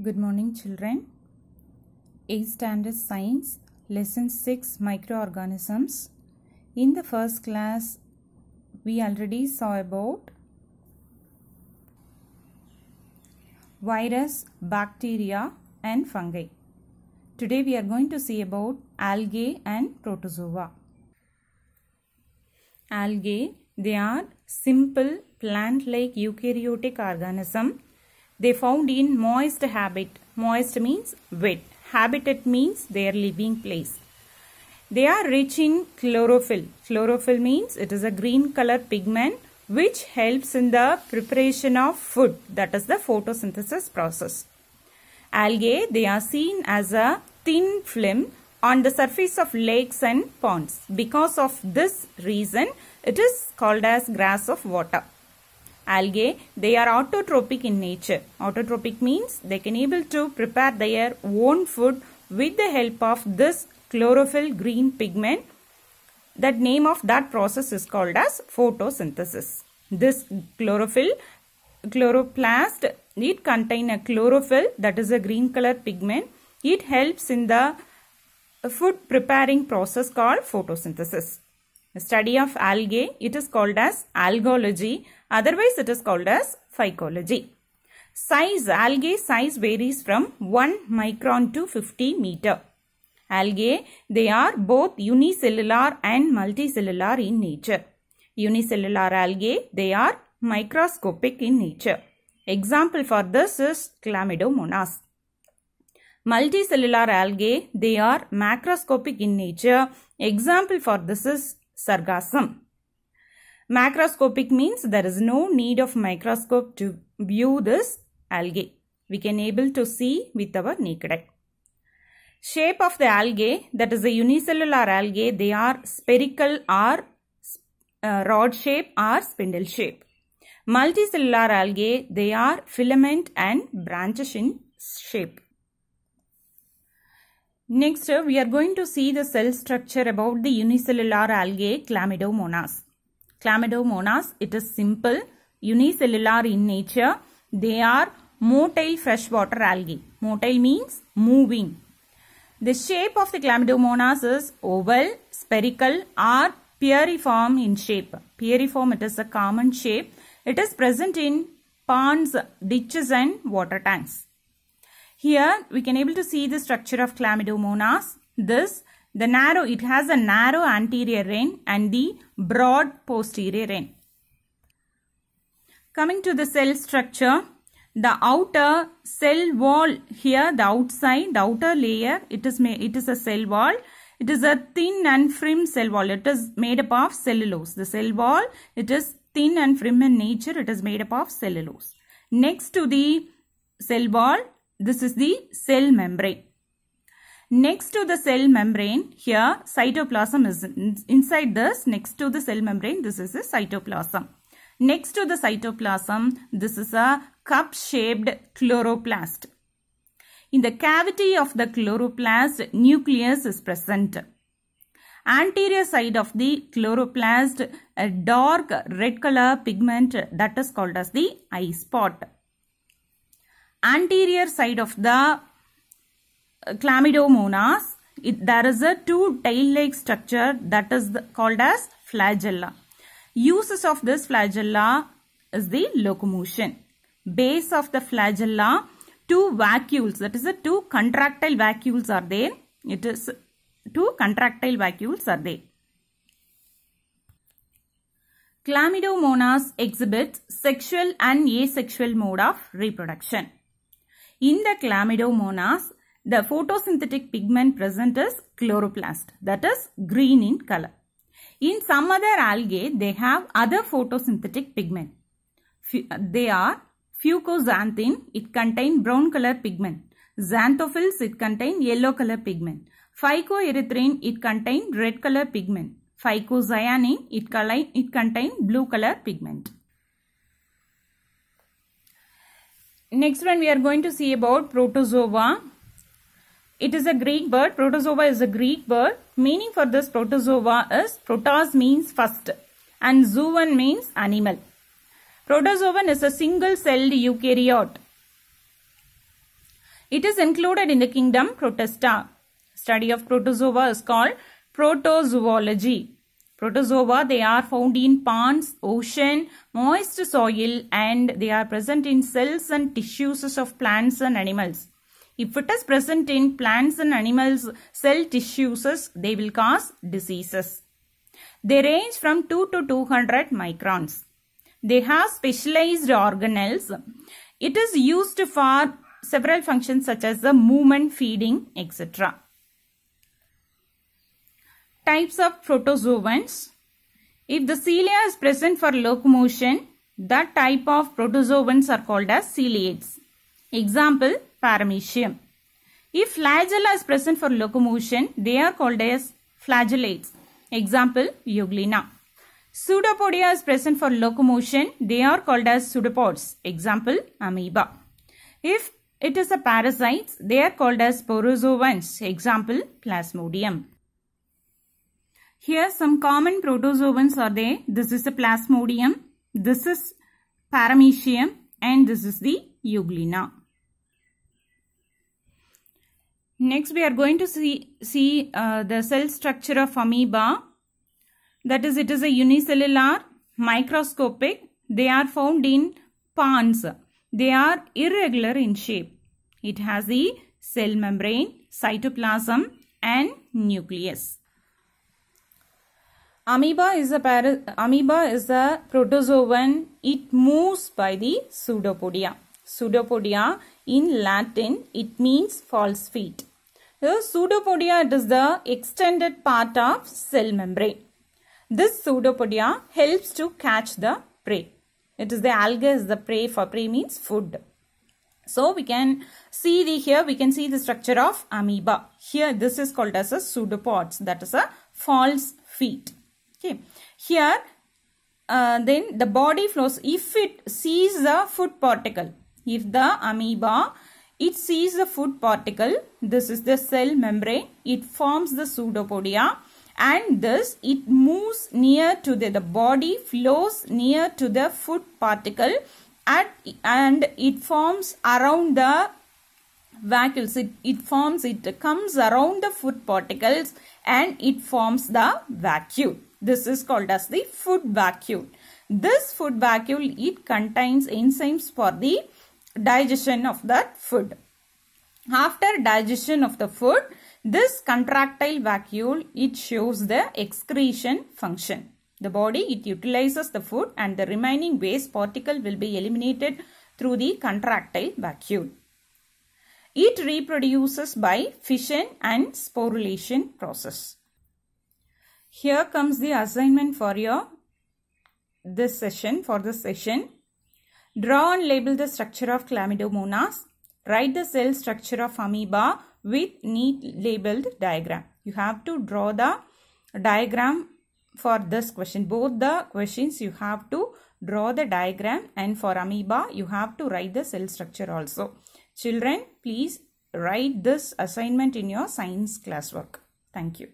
Good morning, children. 8th Standard Science, Lesson 6, Microorganisms. In the first class, we already saw about virus, bacteria and fungi. Today we are going to see about algae and protozoa. Algae, they are simple plant-like eukaryotic organism. They found in moist habitat. Moist means wet. Habitat means their living place. They are rich in chlorophyll. Chlorophyll means it is a green color pigment which helps in the preparation of food. That is the photosynthesis process. Algae, they are seen as a thin film on the surface of lakes and ponds. Because of this reason, it is called as grass of water. Algae, they are autotrophic in nature. Autotrophic means they can able to prepare their own food with the help of this chlorophyll green pigment. That name of that process is called as photosynthesis. This chlorophyll, chloroplast, it contains a chlorophyll, that is a green color pigment. It helps in the food preparing process called photosynthesis. The study of algae, it is called as algology. Otherwise, it is called as phycology. Size, algae size varies from 1 micron to 50 meter. Algae, they are both unicellular and multicellular in nature. Unicellular algae, they are microscopic in nature. Example for this is Chlamydomonas. Multicellular algae, they are macroscopic in nature. Example for this is Sargassum. Macroscopic means there is no need of microscope to view this algae. We can able to see with our naked eye. Shape of the algae, that is a unicellular algae, they are spherical or rod shape or spindle shape. Multicellular algae, they are filament and branches in shape. Next, we are going to see the cell structure about the unicellular algae Chlamydomonas. Chlamydomonas, it is simple, unicellular in nature. They are motile freshwater algae. Motile means moving. The shape of the Chlamydomonas is oval, spherical or pieriform in shape. Pieriform, it is a common shape. It is present in ponds, ditches and water tanks. Here we can able to see the structure of Chlamydomonas. It has a narrow anterior end and the broad posterior end. Coming to the cell structure, the outer cell wall here, the outside, the outer layer, it is a cell wall. It is a thin and firm cell wall. It is made up of cellulose. The cell wall, it is thin and firm in nature. It is made up of cellulose. Next to the cell wall, this is the cell membrane. Next to the cell membrane, here cytoplasm is inside this. Next to the cell membrane, this is the cytoplasm. Next to the cytoplasm, this is a cup-shaped chloroplast. In the cavity of the chloroplast, nucleus is present. Anterior side of the chloroplast, a dark red color pigment that is called as the eye spot. Anterior side of the Chlamydomonas, there is a two tail-like structure that is called as flagella. Uses of this flagella is the locomotion. Base of the flagella, two vacuoles, that is the two contractile vacuoles are there. It is two contractile vacuoles are there. Chlamydomonas exhibits sexual and asexual mode of reproduction. In the Chlamydomonas, the photosynthetic pigment present is chloroplast, that is green in color. In some other algae, they have other photosynthetic pigment. They are fucoxanthin, it contains brown color pigment. Xanthophylls, it contains yellow color pigment. Phycoerythrin, it contains red color pigment. Phycocyanin, it contains blue color pigment. Next one, we are going to see about protozoa. It is a Greek word. Protozoa is a Greek word. Meaning for this protozoa is protos means first and zoon means animal. Protozoan is a single-celled eukaryote. It is included in the kingdom Protista. Study of protozoa is called protozoology. Protozoa, they are found in ponds, ocean, moist soil, and they are present in cells and tissues of plants and animals. If it is present in plants and animals' cell tissues, they will cause diseases. They range from 2 to 200 microns. They have specialized organelles. It is used for several functions such as the movement, feeding, etc. Types of protozoans. If the cilia is present for locomotion, that type of protozoans are called as ciliates. Example, Paramecium. If flagella is present for locomotion, they are called as flagellates. Example, Euglena. Pseudopodia is present for locomotion, they are called as pseudopods. Example, amoeba. If it is a parasite, they are called as sporozoans. Example, Plasmodium. Here some common protozoans are there. This is a Plasmodium, this is Paramecium, and this is the Euglena. Next we are going to see the cell structure of amoeba. That is, it is a unicellular, microscopic. They are found in ponds. They are irregular in shape. It has the cell membrane, cytoplasm, and nucleus. Amoeba is a protozoan. It moves by the pseudopodia. Pseudopodia in Latin, it means false feet. The pseudopodia, it is the extended part of cell membrane. This pseudopodia helps to catch the prey. It is the alga is the prey. For prey means food. So we can see here we can see the structure of amoeba. Here this is called as a pseudopods. That is a false feet. Okay. Here then the body flows. If it sees the food particle, if the amoeba it sees the food particle, this is the cell membrane. It forms the pseudopodia. And thus it moves near to the body flows near to the food particle and it forms around the vacuoles. It comes around the food particles and it forms the vacuole. This is called as the food vacuole. This food vacuole, it contains enzymes for the digestion of that food. After digestion of the food, this contractile vacuole, it shows the excretion function. The body, it utilizes the food and the remaining waste particle will be eliminated through the contractile vacuole. It reproduces by fission and sporulation process. Here comes the assignment for this session. Draw and label the structure of Chlamydomonas. Write the cell structure of amoeba with neat labeled diagram. You have to draw the diagram for this question. Both the questions you have to draw the diagram, and for amoeba you have to write the cell structure also. Children, please write this assignment in your science classwork. Thank you.